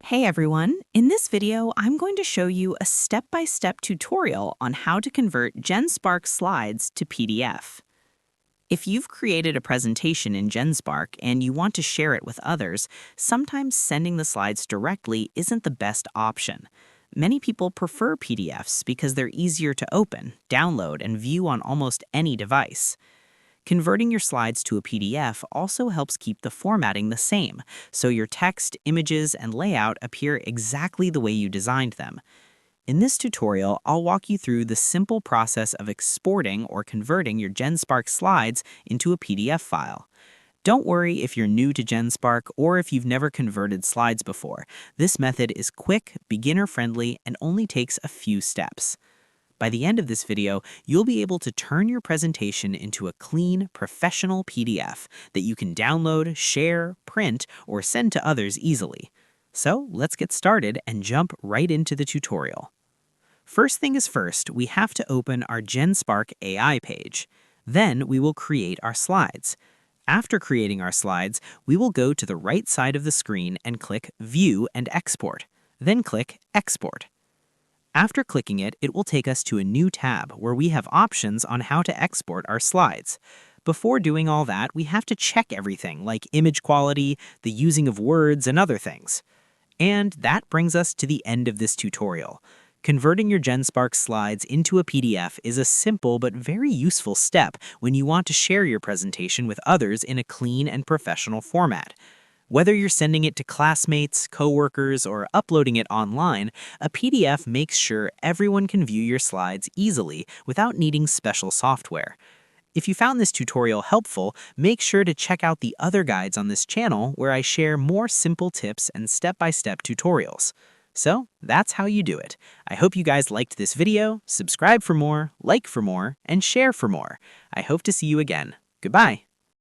Hey everyone, in this video I'm going to show you a step-by-step tutorial on how to convert Genspark slides to PDF. If you've created a presentation in Genspark and you want to share it with others, sometimes sending the slides directly isn't the best option. Many people prefer PDFs because they're easier to open, download, and view on almost any device. Converting your slides to a PDF also helps keep the formatting the same, so your text, images, and layout appear exactly the way you designed them. In this tutorial, I'll walk you through the simple process of exporting or converting your Genspark slides into a PDF file. Don't worry if you're new to Genspark or if you've never converted slides before. This method is quick, beginner-friendly, and only takes a few steps. By the end of this video, you'll be able to turn your presentation into a clean, professional PDF that you can download, share, print, or send to others easily. So let's get started and jump right into the tutorial. First thing is first, we have to open our Genspark AI page. Then we will create our slides. After creating our slides, we will go to the right side of the screen and click View and Export. Then click Export. After clicking it, it will take us to a new tab where we have options on how to export our slides. Before doing all that, we have to check everything like image quality, the using of words, and other things. And that brings us to the end of this tutorial. Converting your Genspark slides into a PDF is a simple but very useful step when you want to share your presentation with others in a clean and professional format. Whether you're sending it to classmates, coworkers, or uploading it online, a PDF makes sure everyone can view your slides easily without needing special software. If you found this tutorial helpful, make sure to check out the other guides on this channel where I share more simple tips and step-by-step tutorials. So that's how you do it. I hope you guys liked this video. Subscribe for more, like for more, and share for more. I hope to see you again. Goodbye.